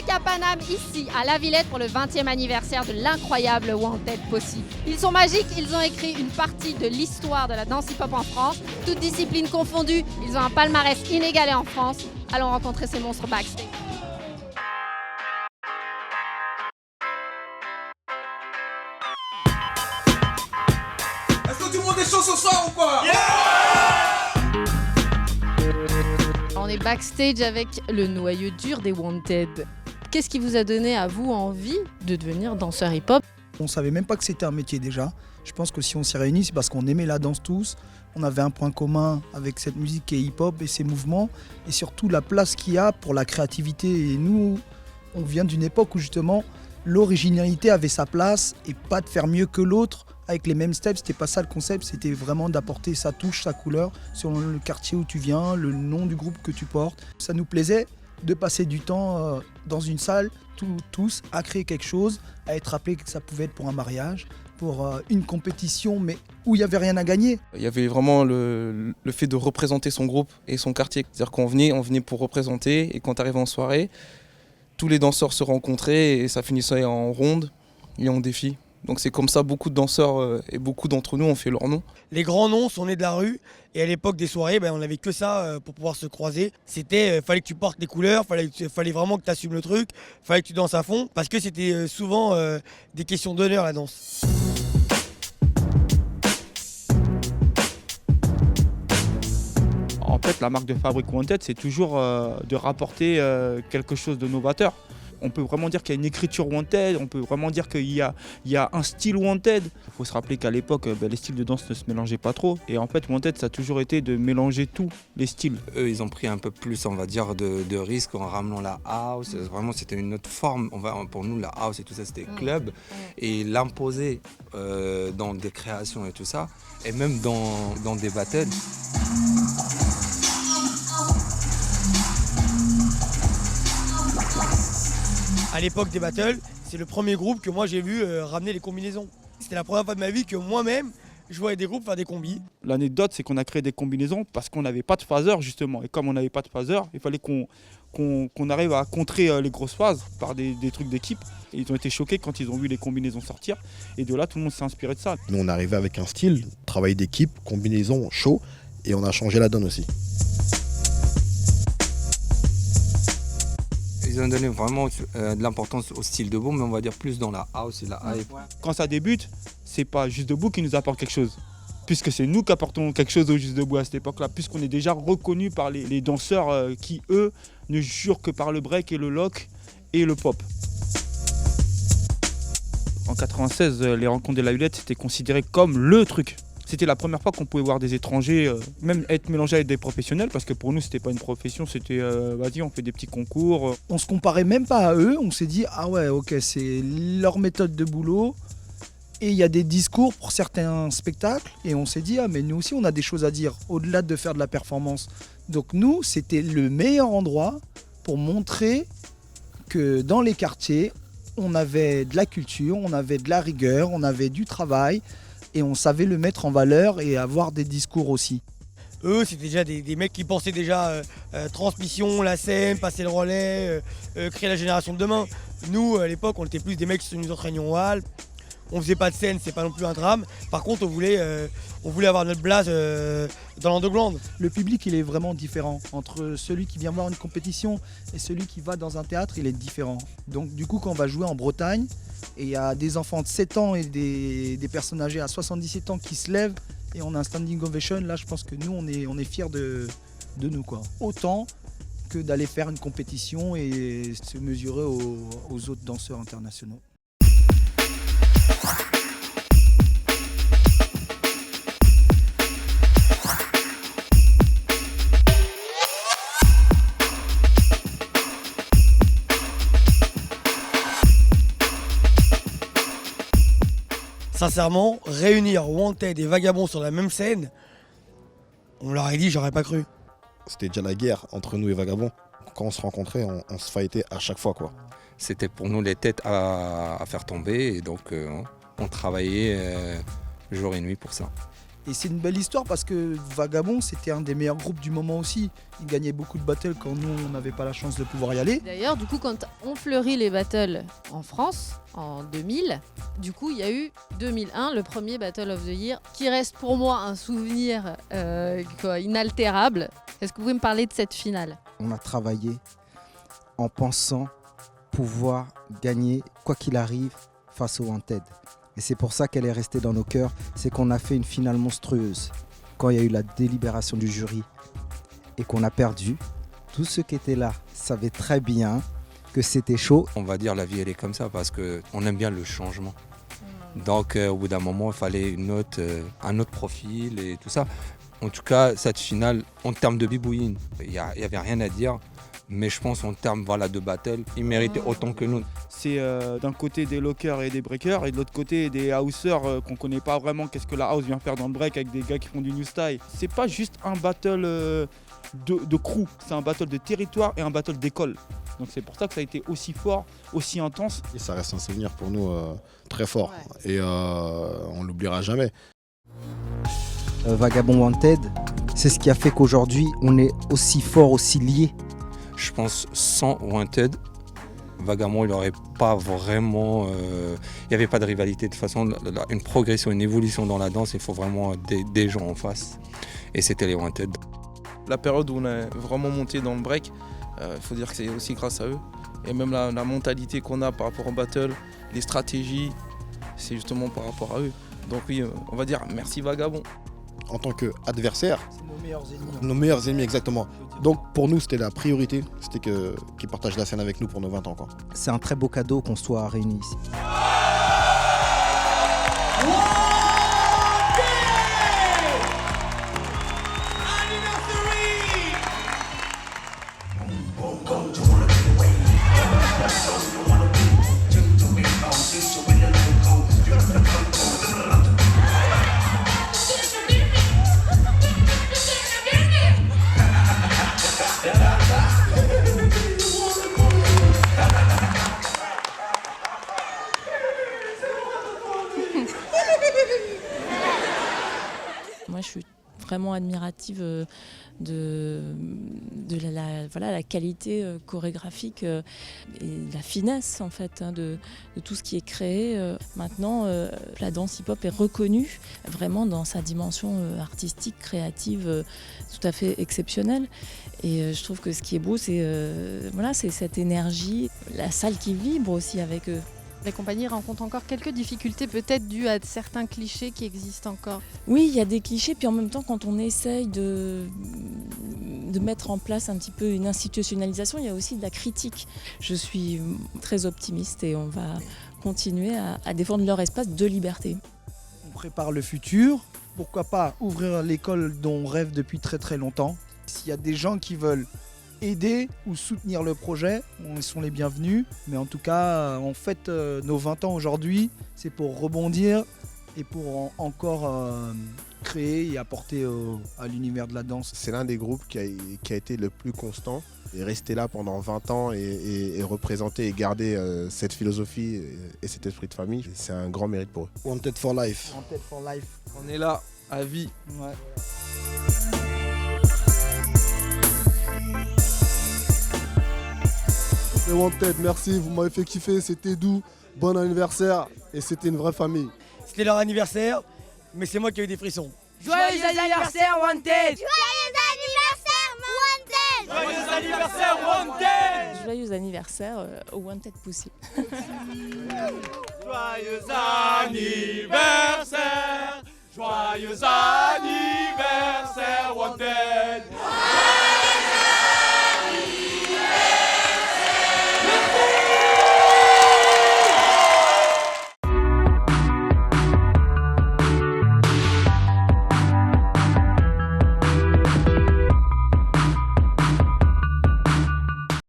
Black à Paname ici à La Villette pour le 20e anniversaire de l'incroyable Wanted Posse. Ils sont magiques, ils ont écrit une partie de l'histoire de la danse hip-hop en France, toutes disciplines confondues, ils ont un palmarès inégalé en France. Allons rencontrer ces monstres backstage. Est-ce que tout le monde est chaud ce soir ou quoi? On est backstage avec le noyau dur des Wanted. Qu'est-ce qui vous a donné à vous envie de devenir danseur hip-hop? On savait même pas que c'était un métier déjà. Je pense que si on s'est réunis, c'est parce qu'on aimait la danse tous. On avait un point commun avec cette musique qui est hip-hop et ses mouvements. Et surtout la place qu'il y a pour la créativité. Et nous, on vient d'une époque où justement l'originalité avait sa place et pas de faire mieux que l'autre avec les mêmes steps. C'était pas ça le concept, c'était vraiment d'apporter sa touche, sa couleur selon le quartier où tu viens, le nom du groupe que tu portes. Ça nous plaisait de passer du temps dans une salle, tous, à créer quelque chose, à être rappelé que ça pouvait être pour un mariage, pour une compétition, mais où il n'y avait rien à gagner. Il y avait vraiment le fait de représenter son groupe et son quartier. C'est-à-dire qu'on venait pour représenter, et quand tu arrives en soirée, tous les danseurs se rencontraient et ça finissait en ronde et en défi. Donc c'est comme ça, beaucoup de danseurs et beaucoup d'entre nous ont fait leur nom. Les grands noms sont nés de la rue et à l'époque des soirées, on n'avait que ça pour pouvoir se croiser. C'était, fallait que tu portes les couleurs, fallait vraiment que tu assumes le truc, fallait que tu danses à fond parce que c'était souvent des questions d'honneur la danse. En fait, la marque de fabrique Wanted, c'est toujours de rapporter quelque chose de novateur. On peut vraiment dire qu'il y a une écriture Wanted, on peut vraiment dire qu'il y a un style Wanted. Il faut se rappeler qu'à l'époque, les styles de danse ne se mélangeaient pas trop. Et en fait, Wanted, ça a toujours été de mélanger tous les styles. Eux, ils ont pris un peu plus, on va dire, de risques en ramenant la house. Vraiment, c'était une autre forme. Pour nous, la house et tout ça, c'était club. Et l'imposer dans des créations et tout ça, et même dans des battles. À l'époque des battles, c'est le premier groupe que moi j'ai vu ramener les combinaisons. C'était la première fois de ma vie que moi-même, je voyais des groupes faire des combis. L'anecdote, c'est qu'on a créé des combinaisons parce qu'on n'avait pas de phaser justement. Et comme on n'avait pas de phaser, il fallait qu'on arrive à contrer les grosses phases par des trucs d'équipe. Et ils ont été choqués quand ils ont vu les combinaisons sortir. Et de là, tout le monde s'est inspiré de ça. Nous, on arrivait avec un style, travail d'équipe, combinaison, show, et on a changé la donne aussi. Ils ont donné vraiment de l'importance au style debout, mais on va dire plus dans la house et la hype. Quand ça débute, c'est pas Juste Debout qui nous apporte quelque chose. Puisque c'est nous qui apportons quelque chose au Juste Debout à cette époque-là. Puisqu'on est déjà reconnus par les danseurs qui, eux, ne jurent que par le break et le lock et le pop. En 96, les rencontres de la Villette, c'était considéré comme le truc. C'était la première fois qu'on pouvait voir des étrangers, même être mélangés avec des professionnels, parce que pour nous, c'était pas une profession, c'était vas-y, on fait des petits concours. On se comparait même pas à eux, on s'est dit ah ouais ok c'est leur méthode de boulot et il y a des discours pour certains spectacles et on s'est dit ah mais nous aussi on a des choses à dire au-delà de faire de la performance. Donc nous c'était le meilleur endroit pour montrer que dans les quartiers on avait de la culture, on avait de la rigueur, on avait du travail. Et on savait le mettre en valeur et avoir des discours aussi. Eux, c'était déjà des mecs qui pensaient déjà transmission, la scène, passer le relais, créer la génération de demain. Nous, à l'époque, on était plus des mecs qui nous entraînions au hall. On faisait pas de scène, c'est pas non plus un drame. Par contre, on voulait avoir notre place dans l'underground. Le public, il est vraiment différent. Entre celui qui vient voir une compétition et celui qui va dans un théâtre, il est différent. Donc du coup, quand on va jouer en Bretagne, et il y a des enfants de 7 ans et des personnes âgées à 77 ans qui se lèvent et on a un standing ovation, là je pense que nous on est fiers de nous quoi. Autant que d'aller faire une compétition et se mesurer aux autres danseurs internationaux. Sincèrement, réunir Wanted et Vagabond sur la même scène, on leur a dit, j'aurais pas cru. C'était déjà la guerre entre nous et Vagabond. Quand on se rencontrait, on se fightait à chaque fois, quoi. C'était pour nous les têtes à faire tomber et donc on travaillait jour et nuit pour ça. Et c'est une belle histoire parce que Vagabond, c'était un des meilleurs groupes du moment aussi. Ils gagnaient beaucoup de battles quand nous, on n'avait pas la chance de pouvoir y aller. D'ailleurs, du coup, quand on fleurit les battles en France, en 2000, du coup, il y a eu 2001, le premier Battle of the Year, qui reste pour moi un souvenir inaltérable. Est-ce que vous pouvez me parler de cette finale ? On a travaillé en pensant pouvoir gagner, quoi qu'il arrive, face au Wanted. Et c'est pour ça qu'elle est restée dans nos cœurs, c'est qu'on a fait une finale monstrueuse. Quand il y a eu la délibération du jury et qu'on a perdu, tous ceux qui étaient là savaient très bien que c'était chaud. On va dire la vie elle est comme ça parce qu'on aime bien le changement. Donc au bout d'un moment il fallait un autre profil et tout ça. En tout cas cette finale en termes de bibouine, il n'y avait rien à dire. Mais je pense en termes de battle, ils méritaient autant que nous. C'est d'un côté des lockers et des breakers et de l'autre côté des housers qu'on connaît pas vraiment qu'est-ce que la house vient faire dans le break avec des gars qui font du new style. C'est pas juste un battle de crew, c'est un battle de territoire et un battle d'école. Donc c'est pour ça que ça a été aussi fort, aussi intense. Et ça reste un souvenir pour nous très fort. Ouais. Et on l'oubliera jamais. Vagabond Wanted, c'est ce qui a fait qu'aujourd'hui on est aussi fort, aussi liés. Je pense sans Wanted, Vagabond il n'aurait pas vraiment... il n'y avait pas de rivalité. De toute façon, une progression, une évolution dans la danse, il faut vraiment des gens en face. Et c'était les Wanted. La période où on a vraiment monté dans le break, il faut dire que c'est aussi grâce à eux. Et même la mentalité qu'on a par rapport au battle, les stratégies, c'est justement par rapport à eux. Donc oui, on va dire merci Vagabond. En tant qu'adversaire, C'est nos meilleurs ennemis. nos meilleurs ennemis exactement. Donc pour nous c'était la priorité, c'était qu'ils partagent la scène avec nous pour nos 20 ans. Quoi. C'est un très beau cadeau qu'on soit réunis ici. Moi, je suis vraiment admirative de la qualité chorégraphique et de la finesse en fait, de tout ce qui est créé. Maintenant, la danse hip-hop est reconnue vraiment dans sa dimension artistique, créative, tout à fait exceptionnelle. Et je trouve que ce qui est beau, c'est cette énergie, la salle qui vibre aussi avec eux. La compagnie rencontre encore quelques difficultés, peut-être dues à certains clichés qui existent encore. Oui, il y a des clichés, puis en même temps, quand on essaye de mettre en place un petit peu une institutionnalisation, il y a aussi de la critique. Je suis très optimiste et on va continuer à défendre leur espace de liberté. On prépare le futur. Pourquoi pas ouvrir l'école dont on rêve depuis très très longtemps. S'il y a des gens qui veulent aider ou soutenir le projet, ils sont les bienvenus. Mais en tout cas, on fête nos 20 ans aujourd'hui. C'est pour rebondir et pour encore créer et apporter à l'univers de la danse. C'est l'un des groupes qui a été le plus constant et resté là pendant 20 ans et représenter et garder cette philosophie et cet esprit de famille. C'est un grand mérite pour eux. Wanted for life. Wanted for life. On est là, à vie. Ouais. Les Wanted, merci, vous m'avez fait kiffer, c'était doux, bon anniversaire et c'était une vraie famille. C'était leur anniversaire, mais c'est moi qui ai eu des frissons. Joyeux anniversaire Wanted! Joyeux anniversaire Wanted! Joyeux anniversaire au Wanted Pussy. Joyeux anniversaire! Joyeux anniversaire Wanted!